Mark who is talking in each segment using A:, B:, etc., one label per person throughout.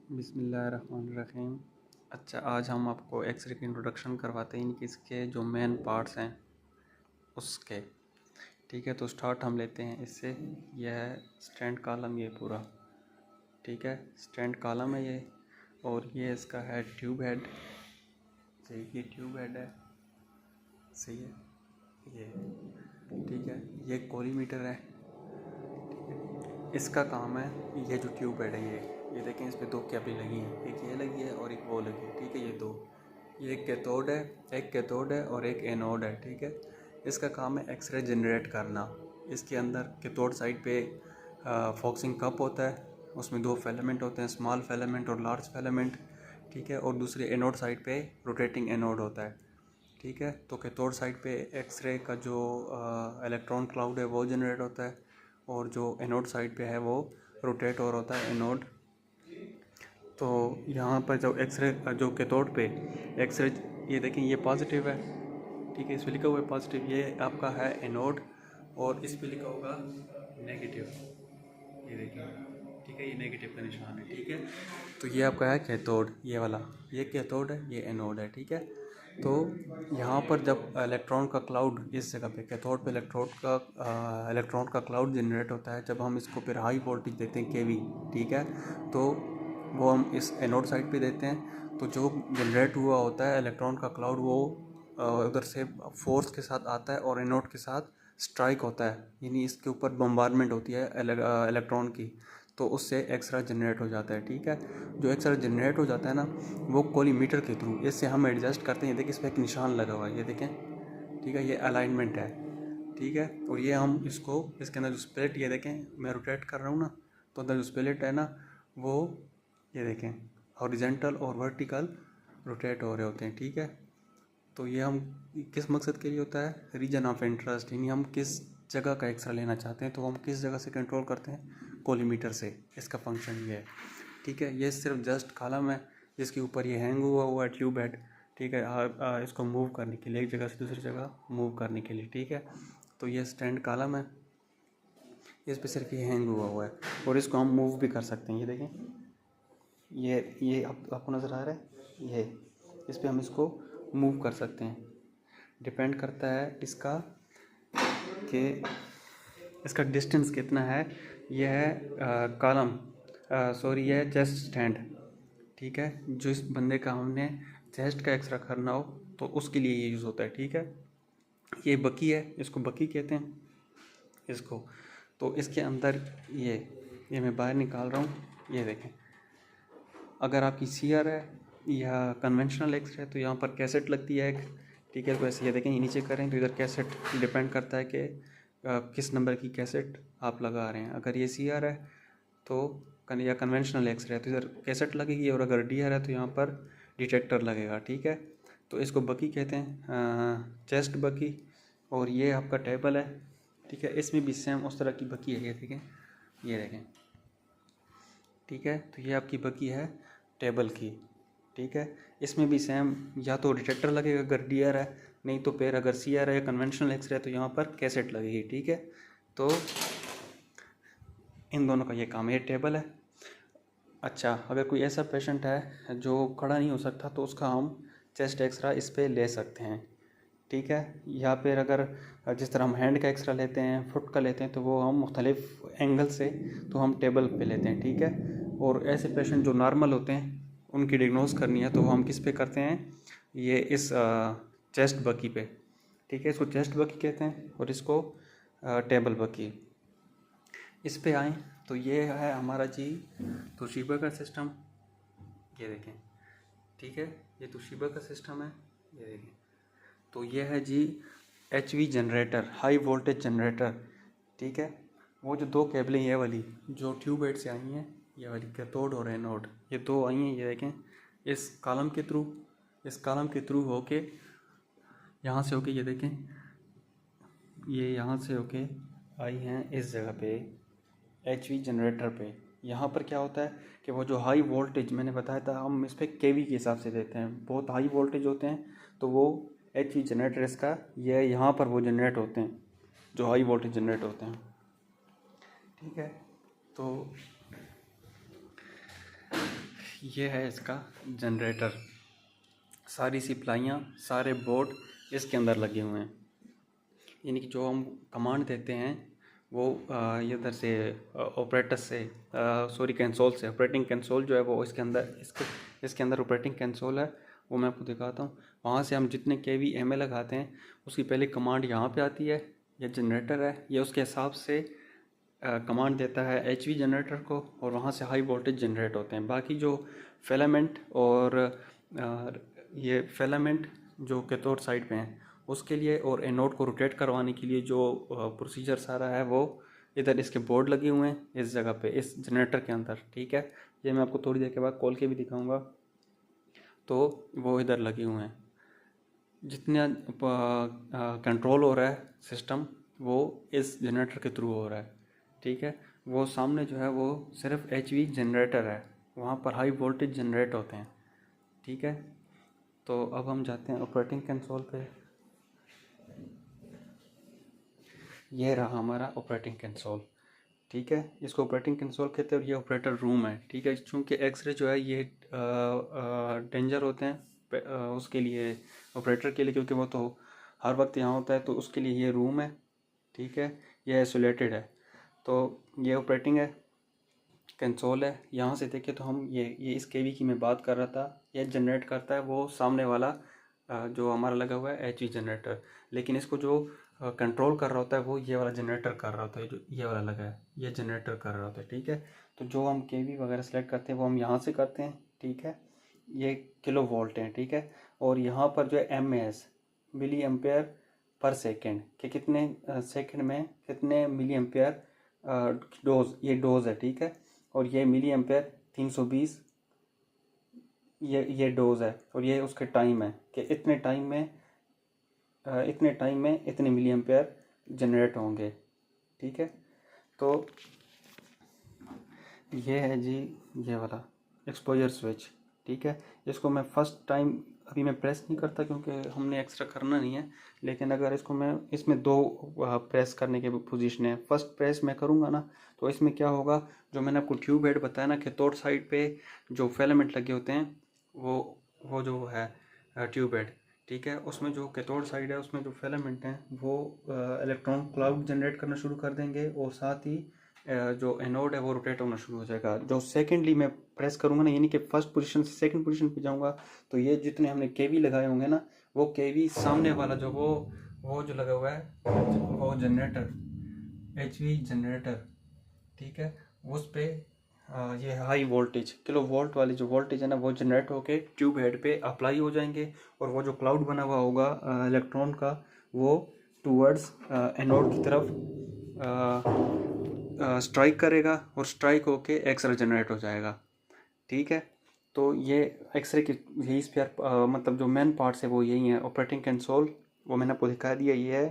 A: बिस्मिल्लाहिर्रहमानिर्रहीम। अच्छा, आज हम आपको एक्सरे की इंट्रोडक्शन करवाते हैं कि इसके जो मेन पार्ट्स हैं उसके। ठीक है, तो स्टार्ट हम लेते हैं इससे। यह है स्टैंड कॉलम, ये पूरा। ठीक है, स्टैंड कॉलम है ये, और ये इसका है ट्यूब हेड। सही, ये ट्यूब हेड है, सही है ये। ठीक है, ये कोलीमीटर है। इसका काम है, ये जो ट्यूब हेड है ये देखें, इस पर दो कैबली लगी हैं, एक ये लगी है और एक वो लगी है। ठीक है, ये दो, ये एक कैथोड है और एक एनोड है। ठीक है, इसका काम है एक्सरे जनरेट करना। इसके अंदर कैथोड साइड पे फोकसिंग कप होता है, उसमें दो फिलामेंट होते हैं, स्मॉल फिलामेंट और लार्ज फिलामेंट। ठीक है, और दूसरे एनोड साइड पे रोटेटिंग एनोड होता है। ठीक है, तो कैथोड साइड पे एक्सरे का जो इलेक्ट्रॉन क्लाउड है वो जनरेट होता है, और जो एनोड साइड पे है वो रोटेट और होता है एनोड। तो यहाँ पर जो एक्सरे जो कैथोड पे एक्सरे, ये देखें ये पॉजिटिव है। ठीक है, इस पर लिखा हुआ है पॉजिटिव, ये आपका है एनोड, और इस पर लिखा होगा नेगेटिव। ये देखिए, ठीक है, ये नेगेटिव का निशान है। ठीक है, तो ये आपका है कैथोड, ये वाला, ये कैथोड है, ये एनोड है। ठीक है, तो यहाँ पर जब इलेक्ट्रॉन का क्लाउड इस जगह पे कैथोड पे इलेक्ट्रॉन का क्लाउड जनरेट होता है, जब हम इसको फिर हाई वोल्टेज देते हैं केवी। ठीक है, तो वो हम इस एनोड साइड पे देते हैं, तो जो जनरेट हुआ होता है इलेक्ट्रॉन का क्लाउड, वो उधर से फोर्स के साथ आता है और एनोड के साथ स्ट्राइक होता है, यानी इसके ऊपर बम्बार्डमेंट होती है इलेक्ट्रॉन की, तो उससे एक्सरा जनरेट हो जाता है। ठीक है, जो एक्सरा जनरेट हो जाता है ना, वो कोलीमीटर के थ्रू इससे हम एडजस्ट करते हैं। देखिए, इस पर एक निशान लगा हुआ है, ये देखें। ठीक है, ये अलाइनमेंट है। ठीक है, और ये हम इसको, इसके अंदर जो स्प्लिट, ये देखें मैं रोटेट कर रहा हूँ ना, तो अंदर जो स्प्लिट है ना, वो ये देखें हॉरिजेंटल और वर्टिकल रोटेट हो रहे होते हैं। ठीक है, तो ये हम किस मकसद के लिए होता है, रीजन ऑफ इंटरेस्ट, यानी हम किस जगह का एक्सरा लेना चाहते हैं, तो हम किस जगह से कंट्रोल करते हैं, कोलीमीटर से। इसका फंक्शन ये है। ठीक है, ये सिर्फ जस्ट कॉलम है जिसके ऊपर ये हैंग हुआ है ट्यूब हेड। ठीक है, इसको मूव करने के लिए, एक जगह से दूसरी जगह मूव करने के लिए। ठीक है, तो ये स्टैंड कॉलम है, इस पर सिर्फ ये हैंग हुआ है, और इसको हम मूव भी कर सकते हैं। ये देखें, ये आपको नज़र आ रहा है, ये इस पर हम इसको मूव कर सकते हैं। डिपेंड करता है इसका कि इसका डिस्टेंस कितना है। यह है कॉलम, सॉरी, यह है चेस्ट स्टैंड। ठीक है, जो इस बंदे का हमने चेस्ट का एक्सरा करना हो तो उसके लिए ये यूज़ होता है। ठीक है, ये बकी है, इसको बकी कहते हैं इसको। तो इसके अंदर ये मैं बाहर निकाल रहा हूँ, ये देखें। अगर आपकी सीआर है या कन्वेंशनल एक्सरे है तो यहाँ पर कैसेट लगती है एक। ठीक है, तो ऐसे ये देखें, ये नीचे करें तो इधर कैसेट डिपेंड करता है कि किस नंबर की कैसेट आप लगा रहे हैं। अगर ये सीआर है तो या कन्वेंशनल एक्सरे है तो इधर कैसेट लगेगी, और अगर डीआर है तो यहाँ पर डिटेक्टर लगेगा। ठीक है, तो इसको बकी कहते हैं, चेस्ट बकी। और ये आपका टेबल है। ठीक है, इसमें भी सेम उस तरह की बकी है, ये देखें, ये देखें। ठीक है, तो ये आपकी बकी है टेबल की। ठीक है, इसमें भी सेम, या तो डिटेक्टर लगेगा अगर डीआर है, नहीं तो फिर अगर सीआर है या कन्वेंशनल एक्सरे है तो यहाँ पर कैसेट लगेगी। ठीक है, तो इन दोनों का ये काम है, ये टेबल है। अच्छा, अगर कोई ऐसा पेशेंट है जो खड़ा नहीं हो सकता तो उसका हम चेस्ट एक्सरा इस पर ले सकते हैं। ठीक है, या फिर अगर जिस तरह हम हैंड का एक्सरा लेते हैं, फुट का लेते हैं, तो वो हम मुख्तलिफ एंगल से तो हम टेबल पे लेते हैं। ठीक है, और ऐसे पेशेंट जो नॉर्मल होते हैं उनकी डिग्नोज करनी है तो हम किस पे करते हैं, ये इस चेस्ट बकी पे। ठीक है, इसको चेस्ट बकी कहते हैं और इसको टेबल बकी। इस पे आए तो ये है हमारा जी तोशीबा का सिस्टम, ये देखें। ठीक है, ये तोशीबा का सिस्टम है, ये देखें। तो ये है जी HV generator, high voltage generator. ठीक है, वो जो दो केबलें ये वाली जो ट्यूब हेड से आई हैं, ये वाली कैथोड और एनोड, ये दो आई हैं, ये देखें। इस कॉलम के थ्रू होके, यहाँ से होके, ये देखें, ये यहाँ से होके आई हैं इस जगह पे HV जनरेटर पे। यहाँ पर क्या होता है कि वो जो हाई वोल्टेज मैंने बताया था, हम इस पर केवी के हिसाब से देते हैं। बहुत हाई वोल्टेज होते हैं तो वो HV जनरेटर इसका, ये यहाँ पर वो जनरेट होते हैं जो हाई वोल्टेज जनरेट होते हैं। ठीक है, तो ये है इसका जनरेटर। सारी सप्लाइयाँ, सारे बोर्ड इसके अंदर लगे हुए हैं। यानी कि जो हम कमांड देते हैं वो ये इधर से ऑपरेटर से कंसोल से, ऑपरेटिंग कंसोल जो है वो इसके अंदर ऑपरेटिंग कंसोल है, वो मैं आपको दिखाता हूँ। वहाँ से हम जितने KV MA लगाते हैं उसकी पहले कमांड यहाँ पे आती है। ये जनरेटर है, ये उसके हिसाब से कमांड देता है HV जनरेटर को, और वहाँ से हाई वोल्टेज जनरेट होते हैं। बाकी जो फिलामेंट और ये फिलामेंट जो कैथोड साइड पे हैं उसके लिए, और एनोड को रोटेट करवाने के लिए जो प्रोसीजर सारा है वो इधर इसके बोर्ड लगे हुए हैं इस जगह पे, इस जनरेटर के अंदर। ठीक है, ये मैं आपको थोड़ी देर के बाद खोल के भी दिखाऊंगा। तो वो इधर लगे हुए हैं। जितना कंट्रोल हो रहा है सिस्टम वो इस जनरेटर के थ्रू हो रहा है। ठीक है, वो सामने जो है वो सिर्फ HV जनरेटर है, वहाँ पर हाई वोल्टेज जनरेट होते हैं। ठीक है, तो अब हम जाते हैं ऑपरेटिंग कंसोल पे। यह रहा हमारा ऑपरेटिंग कंसोल। ठीक है, इसको ऑपरेटिंग कंसोल कहते हैं और ये ऑपरेटर रूम है। ठीक है, चूँकि एक्सरे जो है ये डेंजर होते हैं उसके लिए, ऑपरेटर के लिए, क्योंकि वो तो हर वक्त यहाँ होता है, तो उसके लिए ये रूम है। ठीक है, ये आइसोलेटेड है। तो ये ऑपरेटिंग है, कंसोल है। यहाँ से देखें तो हम ये इस KV की मैं बात कर रहा था, ये जनरेट करता है वो सामने वाला जो हमारा लगा हुआ है HV जनरेटर। लेकिन इसको जो कंट्रोल कर रहा होता है वो ये वाला जनरेटर कर रहा होता है, जो ये वाला लगा है ये जनरेटर कर रहा होता है। ठीक है, तो जो हम KV वगैरह सेलेक्ट करते हैं वो हम यहाँ से करते हैं। ठीक है, ये किलो वोल्ट हैं। ठीक है, और यहाँ पर जो है MAS, milli ampere per second, कि कितने सेकेंड में कितने मिली एम्पेयर डोज, ये डोज है। ठीक है, और ये मिली एम्पेयर 320, ये डोज है, और ये उसके टाइम है कि इतने टाइम में इतने मिली एम्पेयर जनरेट होंगे। ठीक है, तो ये है जी ये वाला एक्सपोजर स्विच। ठीक है, इसको मैं फर्स्ट टाइम अभी मैं प्रेस नहीं करता क्योंकि हमने एक्स्ट्रा करना नहीं है, लेकिन अगर इसको मैं इसमें 2 प्रेस करने के पोजीशन है। फर्स्ट प्रेस मैं करूँगा ना तो इसमें क्या होगा, जो मैंने आपको ट्यूब हेड बताया ना, कैथोड साइड पे जो फिलामेंट लगे होते हैं वो जो है ट्यूब हेड। ठीक है, उसमें जो कैथोड साइड है उसमें जो फिलामेंट हैं वो इलेक्ट्रॉन क्लाउड जनरेट करना शुरू कर देंगे, और साथ ही जो एनोड है वो रोटेट होना शुरू हो जाएगा। जो सेकेंडली मैं प्रेस करूँगा ना, यानी कि फर्स्ट पोजीशन से सेकंड पोजीशन पे जाऊँगा, तो ये जितने हमने KV लगाए होंगे ना, वो KV सामने वाला जो वो जो लगा हुआ है वो जनरेटर, HV जनरेटर। ठीक है, उस पे ये हाई वोल्टेज किलो वोल्ट वाली जो वोल्टेज है ना वो जनरेट होके ट्यूब हेड पे अप्लाई हो जाएंगे, और वो जो क्लाउड बना हुआ होगा इलेक्ट्रॉन का वो टूवर्ड्स एनोड की तरफ स्ट्राइक करेगा, और स्ट्राइक होके एक्सरे जनरेट हो जाएगा। ठीक है, तो ये एक्सरे की यही स्पेयर मतलब जो मेन पार्ट्स है वो यही है। ऑपरेटिंग कंसोल वो मैंने आपको दिखा दिया, ये है।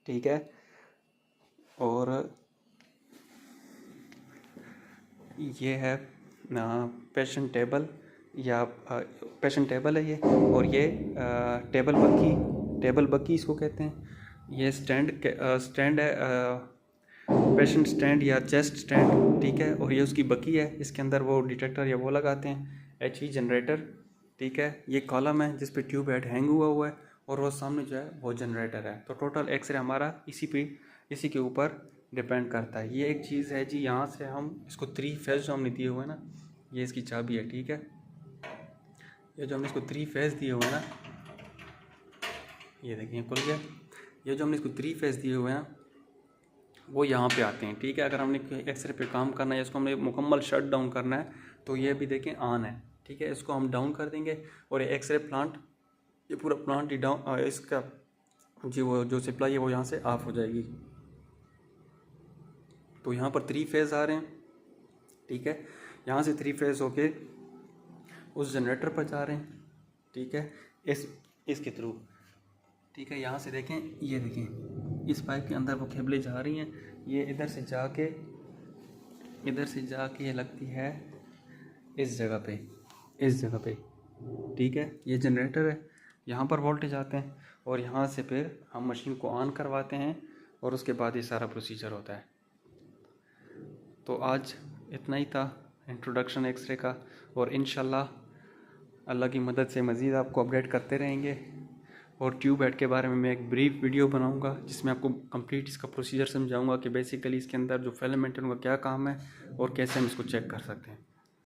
A: ठीक है, और ये है पेशेंट टेबल, या पेशेंट टेबल है ये, और ये टेबल बग्गी इसको कहते हैं। ये स्टैंड है, पेशेंट स्टैंड या चेस्ट स्टैंड। ठीक है, और ये उसकी बग्गी है, इसके अंदर वो डिटेक्टर या वो लगाते हैं HV जनरेटर। ठीक है, ये कॉलम है जिस पे ट्यूब हेड हैंग हुआ है, और वो सामने जो है वो जनरेटर है। तो टोटल एक्सरे हमारा इसी के ऊपर डिपेंड करता है। ये एक चीज़ है जी, यहाँ से हम इसको 3 फेज जो हमने दिए हुए हैं ना, ये इसकी चाबी है। ठीक है, ये जो हमने इसको 3 फेज दिए हुए हैं ना, ये देखिए खुल गया। ये जो हमने इसको 3 फेज दिए हुए हैं वो यहाँ पे आते हैं। ठीक है, अगर हमने एक्सरे पे काम करना है, इसको हमने मुकम्मल शट डाउन करना है, तो ये भी देखें ऑन है। ठीक है, इसको हम डाउन कर देंगे, और ये एक्सरे प्लांट, ये पूरा प्लांट ही डाउन, इसका जी वो जो सप्लाई है वो यहाँ से ऑफ हो जाएगी। तो यहाँ पर 3 फेज आ रहे हैं। ठीक है, यहाँ से 3 फेज होके उस जनरेटर पर जा रहे हैं। ठीक है, इसके थ्रू। ठीक है, यहाँ से देखें, ये देखें इस पाइप के अंदर वो केबलें जा रही हैं, ये इधर से जाके ये लगती है इस जगह पे। ठीक है, ये जनरेटर है, यहाँ पर वोल्टेज आते हैं, और यहाँ से फिर हम मशीन को ऑन करवाते हैं, और उसके बाद ये सारा प्रोसीजर होता है। तो आज इतना ही था। इंट्रोडक्शन एक्सरे का, और इंशाल्लाह अल्लाह की मदद से मज़ीद आपको अपडेट करते रहेंगे। और ट्यूब हेड के बारे में मैं एक ब्रीफ वीडियो बनाऊंगा जिसमें आपको कंप्लीट इसका प्रोसीजर समझाऊंगा कि बेसिकली इसके अंदर जो फिलामेंट है उनका क्या काम है और कैसे हम इसको चेक कर सकते हैं।